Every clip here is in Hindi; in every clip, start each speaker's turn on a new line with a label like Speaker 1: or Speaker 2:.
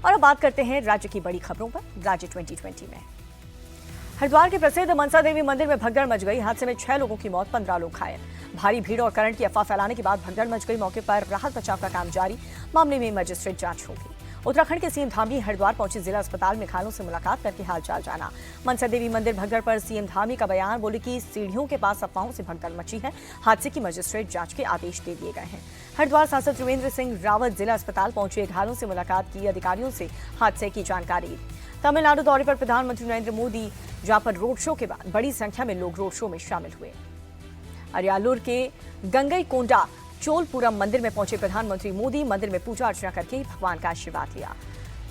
Speaker 1: और अब बात करते हैं राज्य की बड़ी खबरों पर। राज्य 2020 में हरिद्वार के प्रसिद्ध मनसा देवी मंदिर में भगदड़ मच गई। हादसे में 6 लोगों की मौत, 15 लोग घायल। भारी भीड़ और करंट की अफवाह फैलाने के बाद भगदड़ मच गई। मौके पर राहत बचाव का काम जारी। मामले में मजिस्ट्रेट जांच होगी। उत्तराखंड के सीएम धामी हरिद्वार पहुंचे। जिला अस्पताल में घायलों से मुलाकात करके हालचाल जाना। मनसा देवी मंदिर भगदड़ पर सीएम धामी का बयान, बोले कि सीढ़ियों के पास अफवाहों से भगदड़ मची है। हादसे की मजिस्ट्रेट जांच के आदेश दे दिए गए हैं। हरिद्वार सांसद त्रिवेंद्र सिंह रावत जिला अस्पताल पहुंचे। घायलों से मुलाकात की, अधिकारियों से हादसे की जानकारी ली। तमिलनाडु दौरे पर प्रधानमंत्री नरेंद्र मोदी, जहां पर रोड शो के बाद बड़ी संख्या में लोग रोड शो में शामिल हुए। अरियालूर के गंगईकोंडा चोलपुरम मंदिर में पहुंचे प्रधानमंत्री मोदी। मंदिर में पूजा अर्चना करके भगवान का आशीर्वाद लिया।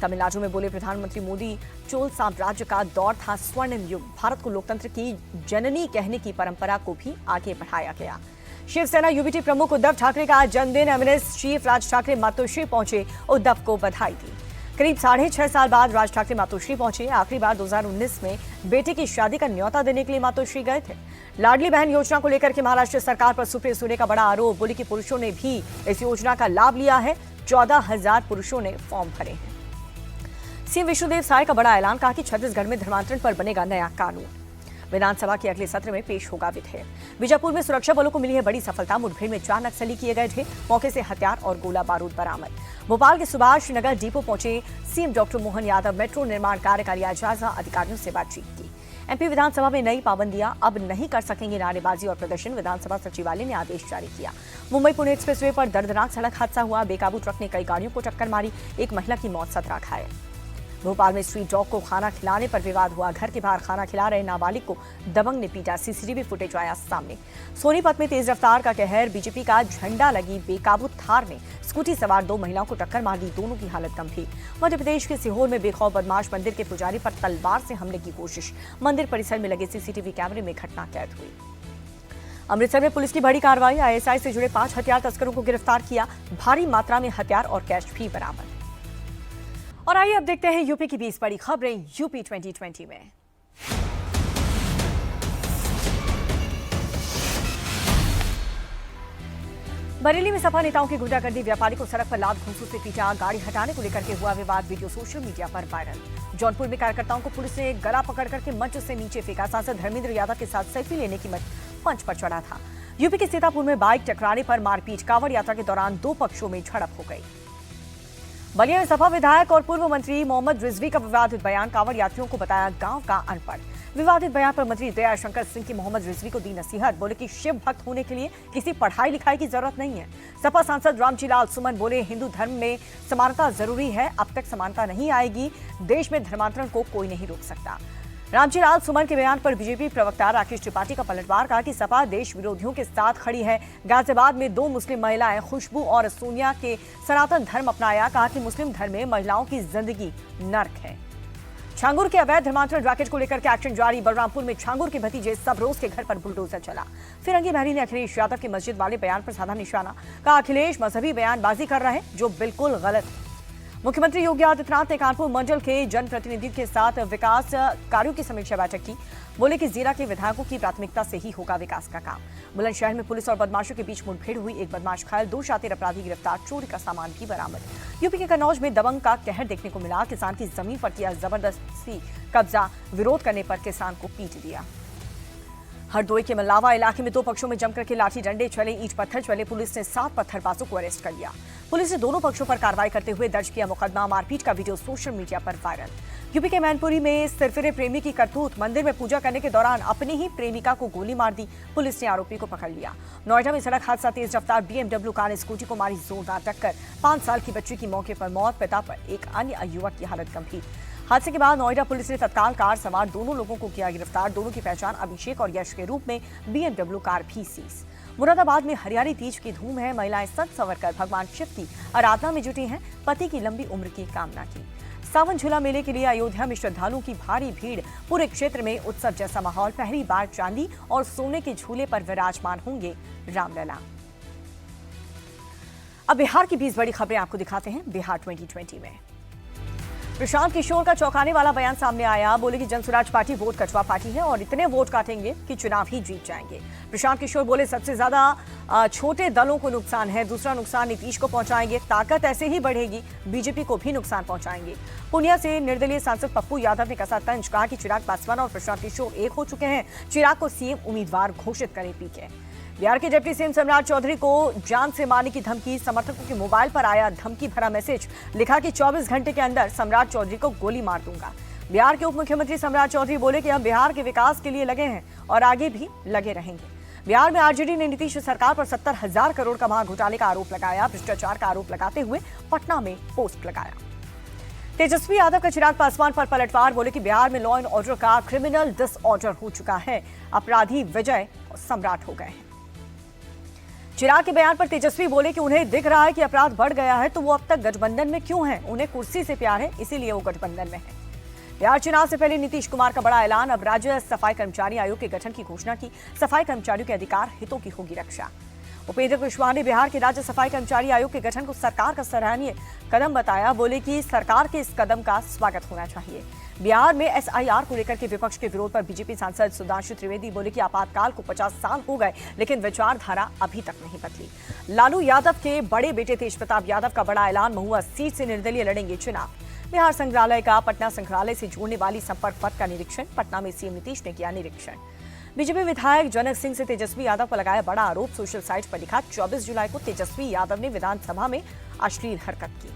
Speaker 1: तमिलनाडु में बोले प्रधानमंत्री मोदी, चोल साम्राज्य का दौर था स्वर्णिम युग। भारत को लोकतंत्र की जननी कहने की परंपरा को भी आगे बढ़ाया गया। शिवसेना यूबीटी प्रमुख उद्धव ठाकरे का आज जन्मदिन। एमएनएस चीफ राज ठाकरे मातोश्री पहुंचे, उद्धव को बधाई दी। करीब 6.5 साल बाद राज ठाकरे मातोश्री पहुंचे। आखिरी बार 2019 में बेटे की शादी का न्योता देने के लिए मातोश्री गए थे। लाडली बहन योजना को लेकर के महाराष्ट्र सरकार पर सुप्रिया सुले का बड़ा आरोप। बोले कि पुरुषों ने भी इस योजना का लाभ लिया है। 14,000 पुरुषों ने फॉर्म भरे हैं। सीएम विष्णुदेव साय का बड़ा ऐलान, कहा कि छत्तीसगढ़ में धर्मांतरण पर बनेगा नया कानून। विधानसभा के अगले सत्र में पेश होगा विधेयक। बीजापुर में सुरक्षा बलों को मिली है बड़ी सफलता। मुठभेड़ में 4 नक्सली किए गए थे। मौके से हथियार और गोला बारूद बरामद। भोपाल के सुभाष नगर डिपो पहुंचे CM doctor Mohan Yadav. Metro निर्माण कार्य का लिया जायजा, अधिकारियों से बातचीत की। एमपी विधानसभा में नई पाबंदियां, अब नहीं कर सकेंगे नारेबाजी और प्रदर्शन। विधानसभा सचिवालय ने आदेश जारी किया। मुंबई पुणे एक्सप्रेसवे पर दर्दनाक सड़क हादसा हुआ। बेकाबू ट्रक ने कई गाड़ियों को टक्कर मारी। एक महिला की मौत, 17 घायल। भोपाल में स्ट्रीट डॉग को खाना खिलाने पर विवाद हुआ। घर के बाहर खाना खिला रहे नाबालिग को दबंग ने पीटा। सीसीटीवी फुटेज आया सामने। सोनीपत में तेज रफ्तार का कहर। बीजेपी का झंडा लगी बेकाबू थार ने स्कूटी सवार 2 महिलाओं को टक्कर मार दी। दोनों की हालत गंभीर। मध्य प्रदेश के सीहोर में बेखौफ बदमाश मंदिर के पुजारी पर तलवार से हमले की कोशिश। मंदिर परिसर में लगे सीसीटीवी कैमरे में घटना कैद हुई। अमृतसर में पुलिस की बड़ी कार्रवाई। आईएसआई से जुड़े 5 हथियार तस्करों को गिरफ्तार किया। भारी मात्रा में हथियार और कैश भी बरामद। और आइए अब देखते हैं यूपी की 20 बड़ी खबरें यूपी 2020 में। बरेली में सपा नेताओं की गुंडागर्दी। व्यापारी को सड़क पर लात घूंसों से पीटा। गाड़ी हटाने को लेकर के हुआ विवाद। वीडियो सोशल मीडिया पर वायरल। जौनपुर में कार्यकर्ताओं को पुलिस ने गला पकड़ करके मंच से नीचे फेंका। सांसद धर्मेंद्र यादव के साथ सेल्फी लेने की मंच पर चढ़ा था। यूपी के सीतापुर में बाइक टकराने पर मारपीट। कांवड़ यात्रा के दौरान 2 पक्षों में झड़प हो गई। बलिया में सपा विधायक और पूर्व मंत्री मोहम्मद रिजवी का विवादित बयान। कांवड़ यात्रियों को बताया गांव का अनपढ़। विवादित बयान पर मंत्री दयाशंकर सिंह की मोहम्मद रिजवी को दी नसीहत। बोले कि शिव भक्त होने के लिए किसी पढ़ाई लिखाई की जरूरत नहीं है। सपा सांसद रामजीलाल सुमन बोले, हिंदू धर्म में समानता जरूरी है। अब तक समानता नहीं आएगी, देश में धर्मांतरण को कोई नहीं रोक सकता। रामजीलाल सुमन के बयान पर बीजेपी प्रवक्ता राकेश त्रिपाठी का पलटवार। कहा कि सपा देश विरोधियों के साथ खड़ी है। गाजियाबाद में 2 मुस्लिम महिलाएं खुशबू और सोनिया के सनातन धर्म अपनाया। कहा कि मुस्लिम धर्म में महिलाओं की जिंदगी नर्क है। छांगुर के अवैध धर्मांतरण रैकेट को लेकर के एक्शन जारी। बलरामपुर में छांगुर के भतीजे सबरोज के घर पर बुलडोजर चला। फिरंगी महरी ने अखिलेश यादव की मस्जिद वाले बयान पर साधा निशाना। कहा अखिलेश मजहबी बयानबाजी कर रहे हैं जो बिल्कुल गलत है। मुख्यमंत्री योगी आदित्यनाथ ने कानपुर मंडल के जनप्रतिनिधियों के साथ विकास कार्यों की समीक्षा बैठक की। बोले कि जिला के विधायकों की प्राथमिकता से ही होगा विकास का काम। बुलंदशहर में पुलिस और बदमाशों के बीच मुठभेड़ हुई। 1 बदमाश घायल, 2 शातिर अपराधी गिरफ्तार। चोरी का सामान भी बरामद। यूपी के कन्नौज में दबंग का कहर देखने को मिला। किसान की जमीन पर किया जबरदस्ती कब्जा। विरोध करने पर किसान को पीट दिया। हरदोई के मल्लावा इलाके में 2 पक्षों में जमकर के लाठी डंडे चले, ईंट पत्थर चले। पुलिस ने 7 पत्थरबाजों को अरेस्ट कर लिया। पुलिस ने दोनों पक्षों पर कार्रवाई करते हुए दर्ज किया मुकदमा। मारपीट का वीडियो सोशल मीडिया पर वायरल। यूपी के मैनपुरी में सिरफिरे प्रेमी की करतूत। मंदिर में पूजा करने के दौरान अपनी ही प्रेमिका को गोली मार दी। पुलिस ने आरोपी को पकड़ लिया। नोएडा में सड़क हादसा। तेज रफ्तार BMW कार ने स्कूटी को मारी जोरदार टक्कर। 5 साल की बच्ची की मौके पर मौत। पिता पर एक अन्य युवक की हालत गंभीर। हादसे के बाद नोएडा पुलिस ने तत्काल कार सवार दोनों लोगों को किया गिरफ्तार। दोनों की पहचान अभिषेक और यश के रूप में। BMW कार भी सीज। मुरादाबाद में हरियाली तीज की धूम है। महिलाएं सज संवर कर भगवान शिव की आराधना में जुटी हैं। पति की लंबी उम्र की कामना की। सावन झूला मेले के लिए अयोध्या में श्रद्धालुओं की भारी भीड़। पूरे क्षेत्र में उत्सव जैसा माहौल। पहली बार चांदी और सोने के झूले पर विराजमान होंगे रामलला। अब बिहार की 20 बड़ी खबरें आपको दिखाते हैं बिहार 2020 में। प्रशांत किशोर का चौंकाने वाला बयान सामने आया। बोले कि जनसुराज पार्टी वोट कचवा पार्टी है और इतने वोट काटेंगे कि चुनाव ही जीत जाएंगे। प्रशांत किशोर बोले सबसे ज्यादा छोटे दलों को नुकसान है, दूसरा नुकसान नीतीश को पहुंचाएंगे, ताकत ऐसे ही बढ़ेगी, बीजेपी को भी नुकसान पहुंचाएंगे। पूर्णिया से निर्दलीय सांसद पप्पू यादव ने कसा तंज, कहा कि चिराग पासवान और प्रशांत किशोर एक हो चुके हैं, चिराग को सीएम उम्मीदवार घोषित करें पीके। बिहार के डिप्टी सीएम सम्राट चौधरी को जान से मारने की धमकी, समर्थकों के मोबाइल पर आया धमकी भरा मैसेज, लिखा कि 24 घंटे के अंदर सम्राट चौधरी को गोली मार दूंगा। बिहार के उप मुख्यमंत्री सम्राट चौधरी बोले कि हम बिहार के विकास के लिए लगे हैं और आगे भी लगे रहेंगे। बिहार में आरजेडी ने नीतीश सरकार पर 70,000 करोड़ का महाघोटाले का आरोप लगाया। भ्रष्टाचार का आरोप लगाते हुए पटना में पोस्ट लगाया। तेजस्वी यादव का चिराग पासवान पर पलटवार, बोले कि बिहार में लॉ एंड ऑर्डर का क्रिमिनल डिसऑर्डर हो चुका है, अपराधी विजय सम्राट हो गए हैं। चिराग के बयान पर तेजस्वी बोले कि उन्हें दिख रहा है कि अपराध बढ़ गया है तो वो अब तक गठबंधन में क्यों हैं? उन्हें कुर्सी से प्यार है, इसीलिए वो गठबंधन में है। बिहार चुनाव से पहले नीतीश कुमार का बड़ा ऐलान, अब राज्य सफाई कर्मचारी आयोग के गठन की घोषणा की। सफाई कर्मचारियों के अधिकार हितों की होगी रक्षा। उपेंद्र कुशवाहा ने बिहार के राज्य सफाई कर्मचारी आयोग के गठन को सरकार का सराहनीय कदम बताया। बोले कि सरकार के इस कदम का स्वागत होना चाहिए। बिहार में एसआईआर को लेकर के विपक्ष के विरोध पर बीजेपी सांसद सुधांशु त्रिवेदी बोले कि आपातकाल को 50 साल हो गए, लेकिन विचारधारा अभी तक नहीं बदली। लालू यादव के बड़े बेटे तेज प्रताप यादव का बड़ा ऐलान, महुआ सीट से निर्दलीय लड़ेंगे चुनाव। बिहार संग्रहालय का पटना संग्रहालय से जोड़ने वाली संपर्क पथ का निरीक्षण, पटना में सीएम नीतीश ने किया निरीक्षण। बीजेपी विधायक जनक सिंह से तेजस्वी यादव पर लगाया बड़ा आरोप, सोशल साइट पर लिखा 24 जुलाई को तेजस्वी यादव ने विधानसभा में अश्लील हरकत की।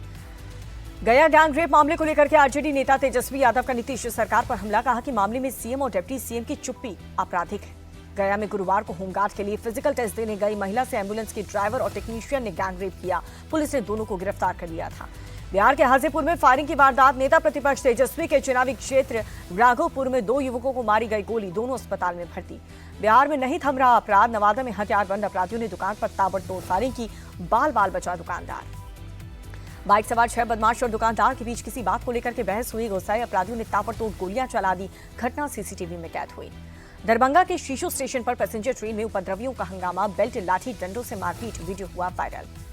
Speaker 1: गया गैंग रेप मामले को लेकर के आरजेडी नेता तेजस्वी यादव का नीतीश सरकार पर हमला, कहा कि मामले में सीएम और डिप्टी सीएम की चुप्पी आपराधिक है। गया में गुरुवार को होमगार्ड के लिए फिजिकल टेस्ट देने गई महिला से एम्बुलेंस की ड्राइवर और टेक्नीशियन ने गैंग रेप किया, पुलिस ने दोनों को गिरफ्तार कर लिया था। बिहार के हाजीपुर में फायरिंग की वारदात, नेता प्रतिपक्ष तेजस्वी के चुनावी क्षेत्र राघोपुर में 2 युवकों को मारी गई गोली, दोनों अस्पताल में भर्ती। बिहार में नहीं थम रहा अपराध, नवादा में हथियारबंद अपराधियों ने दुकान पर ताबड़तोड़ फायरिंग की, बाल बाल बचा दुकानदार। बाइक सवार 6 बदमाश और दुकानदार के बीच किसी बात को लेकर के बहस हुई, गुस्साए अपराधियों ने ताबड़तोड़ गोलियां चला दी, घटना सीसीटीवी में कैद हुई। दरभंगा के शीशु स्टेशन पर पैसेंजर ट्रेन में उपद्रवियों का हंगामा, बेल्ट लाठी डंडों से मारपीट, वीडियो हुआ वायरल।